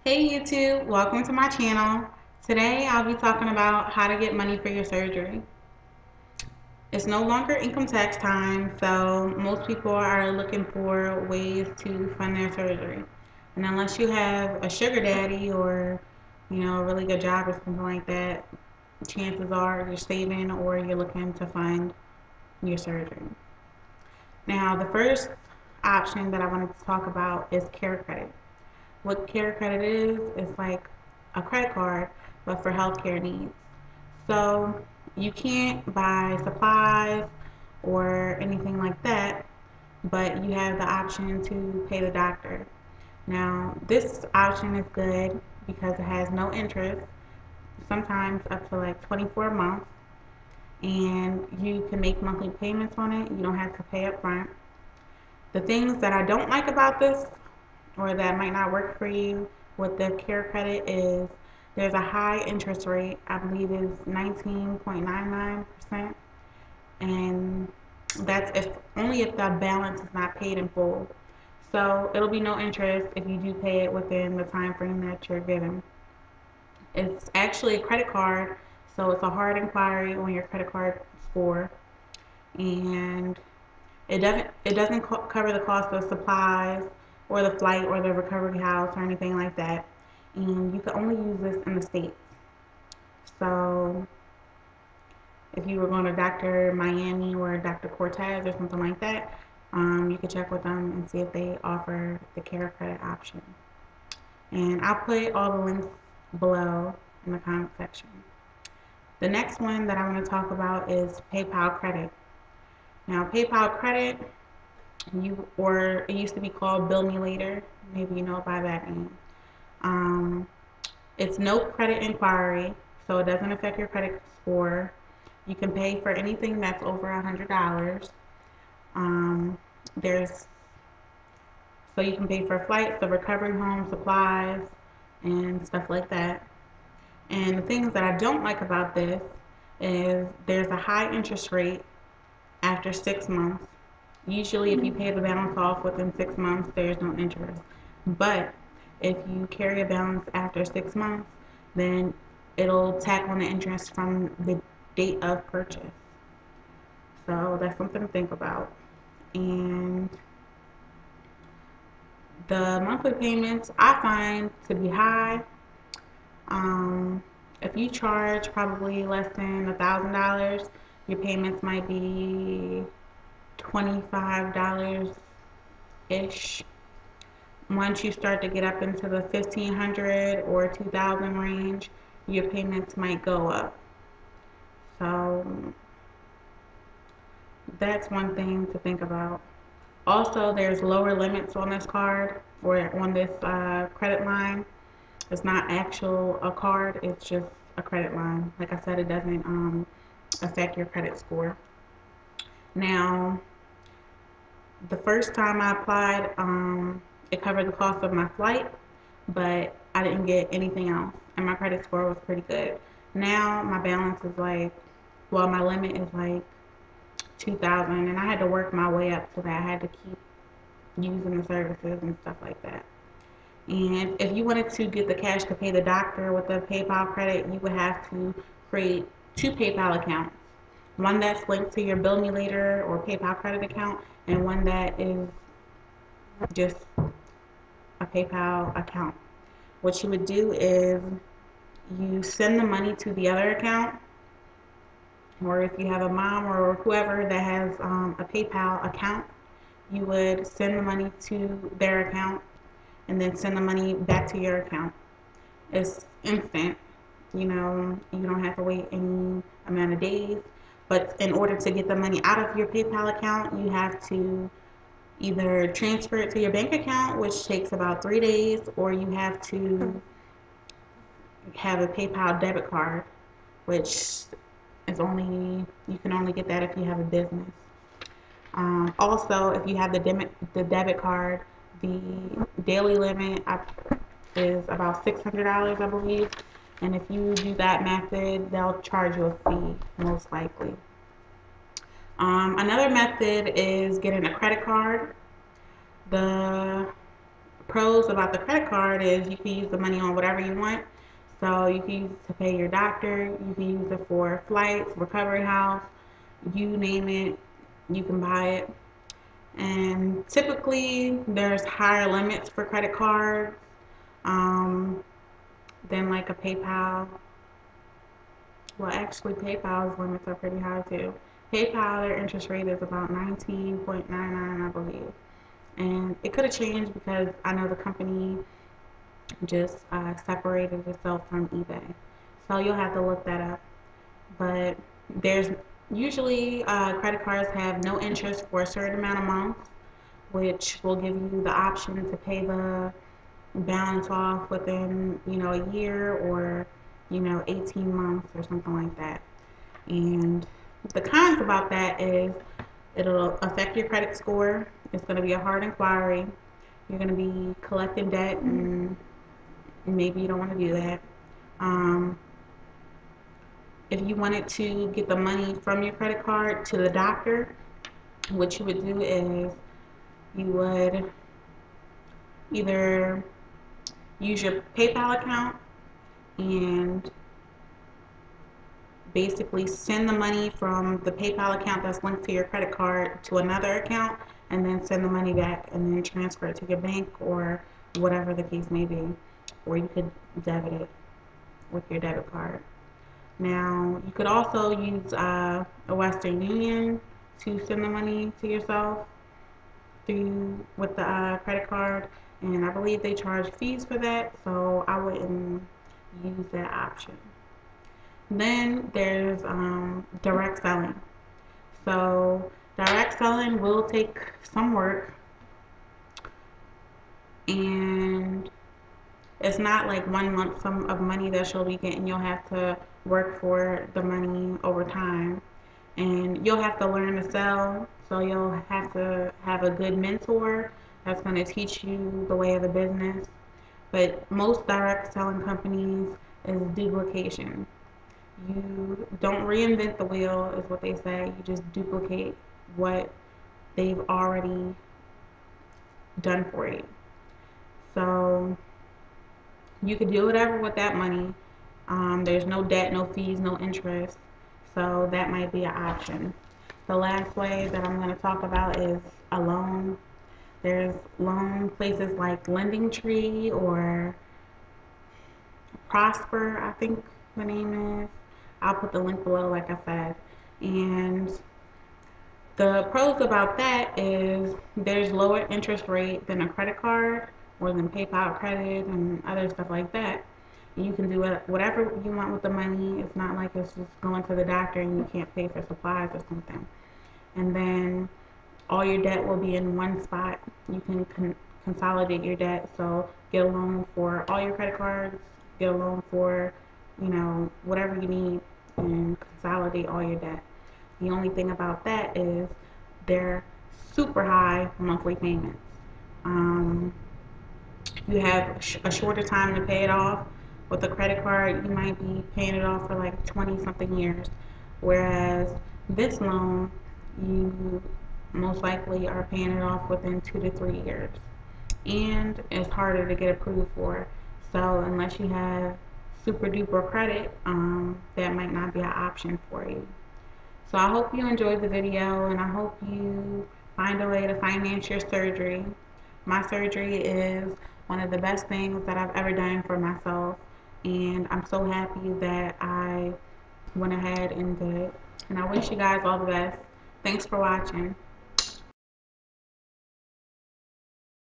Hey YouTube, welcome to my channel. Today I'll be talking about how to get money for your surgery. It's no longer income tax time, so most people are looking for ways to fund their surgery. And unless you have a sugar daddy or, a really good job or something like that, chances are you're saving or you're looking to fund your surgery. Now, the first option that I wanted to talk about is care credit. What care credit is like a credit card, but for healthcare needs. So you can't buy supplies or anything like that, but you have the option to pay the doctor. Now, this option is good because it has no interest, sometimes up to like 24 months, and you can make monthly payments on it. You don't have to pay up front. The things that I don't like about this or that might not work for you with the care credit is there's a high interest rate. I believe is 19.99%, and that's if only if the balance is not paid in full. So it'll be no interest if you do pay it within the time frame that you're given. It's actually a credit card, so it's a hard inquiry on your credit card score, and it doesn't cover the cost of supplies or the flight or the recovery house or anything like that. And you can only use this in the States. So if you were going to Dr. Miami or Dr. Cortez or something like that, you could check with them and see if they offer the care credit option. And I'll put all the links below in the comment section. The next one that I want to talk about is PayPal credit. Now, PayPal credit, it used to be called Bill Me Later. Maybe you know by that name. Um, it's no credit inquiry, so it doesn't affect your credit score. You can pay for anything that's over $100. Um, there's so you can pay for flights, the recovery home, supplies, and stuff like that. And the things that I don't like about this is there's a high interest rate after 6 months. Usually, if you pay the balance off within 6 months, there's no interest. But if you carry a balance after 6 months, then it'll tack on the interest from the date of purchase. So that's something to think about. And the monthly payments I find to be high. Um, if you charge probably less than $1,000, your payments might be $25 ish. Once you start to get up into the 1,500 or 2,000 range, your payments might go up. So that's one thing to think about. Also, there's lower limits on this card or on this credit line. It's not actual a card, it's just a credit line. Like I said, it doesn't affect your credit score. Now, the first time I applied, it covered the cost of my flight, but I didn't get anything else, and my credit score was pretty good. Now my balance is like, well, my limit is like 2,000, and I had to work my way up to that. I had to keep using the services and stuff like that. And if you wanted to get the cash to pay the doctor with the PayPal credit, you would have to create two PayPal accounts. One that's linked to your Bill Me Later or PayPal credit account, and one that is just a PayPal account. What you would do is you send the money to the other account, or if you have a mom or whoever that has a PayPal account, you would send the money to their account and then send the money back to your account. It's instant. You don't have to wait any amount of days. But in order to get the money out of your PayPal account, you have to either transfer it to your bank account, which takes about 3 days, or you have to have a PayPal debit card, which is only you can only get that if you have a business. Also, if you have the debit card, the daily limit is about $600, I believe. And if you do that method, they'll charge you a fee, most likely. Another method is getting a credit card. The pros about the credit card is you can use the money on whatever you want. So you can use it to pay your doctor, you can use it for flights, recovery house, you name it, you can buy it. And typically there's higher limits for credit cards um, than like a PayPal. Well, actually, PayPal's limits are pretty high too. PayPal, their interest rate is about 19.99, I believe. And it could have changed because I know the company just separated itself from eBay. So you'll have to look that up. But there's usually credit cards have no interest for a certain amount of months, which will give you the option to pay the balance off within, a year or, 18 months or something like that. And the cons about that is it'll affect your credit score. It's going to be a hard inquiry. You're going to be collecting debt, and maybe you don't want to do that. Um, if you wanted to get the money from your credit card to the doctor, what you would do is you would either use your PayPal account and basically send the money from the PayPal account that's linked to your credit card to another account, and then send the money back and then transfer it to your bank or whatever the case may be. Or you could debit it with your debit card. Now, you could also use a Western Union to send the money to yourself through with the credit card, and I believe they charge fees for that, so I wouldn't use that option. Then there's direct selling. So direct selling will take some work, and it's not like one lump sum of money that you'll be getting. You'll have to work for the money over time, and you'll have to learn to sell. So you'll have to have a good mentor that's going to teach you the way of the business. But most direct selling companies is duplication. You don't reinvent the wheel, is what they say. You just duplicate what they've already done for you. So you could do whatever with that money. There's no debt, no fees, no interest. So that might be an option. The last way that I'm going to talk about is a loan. There's loan places like Lending Tree or Prosper, I think the name is. I'll put the link below, like I said. And the pros about that is there's lower interest rate than a credit card or than PayPal credit and other stuff like that. You can do whatever you want with the money. It's not like it's just going to the doctor and you can't pay for supplies or something. And then all your debt will be in one spot. You can consolidate your debt. So get a loan for all your credit cards, get a loan for, whatever you need, and consolidate all your debt. The only thing about that is they're super high monthly payments. You have a shorter time to pay it off. With a credit card, you might be paying it off for like 20 something years. Whereas this loan, you most likely are paying it off within 2 to 3 years. And it's harder to get approved for. So unless you have super duper credit, that might not be an option for you. So I hope you enjoyed the video, and I hope you find a way to finance your surgery. My surgery is one of the best things that I've ever done for myself, and I'm so happy that I went ahead and did it. And I wish you guys all the best. Thanks for watching.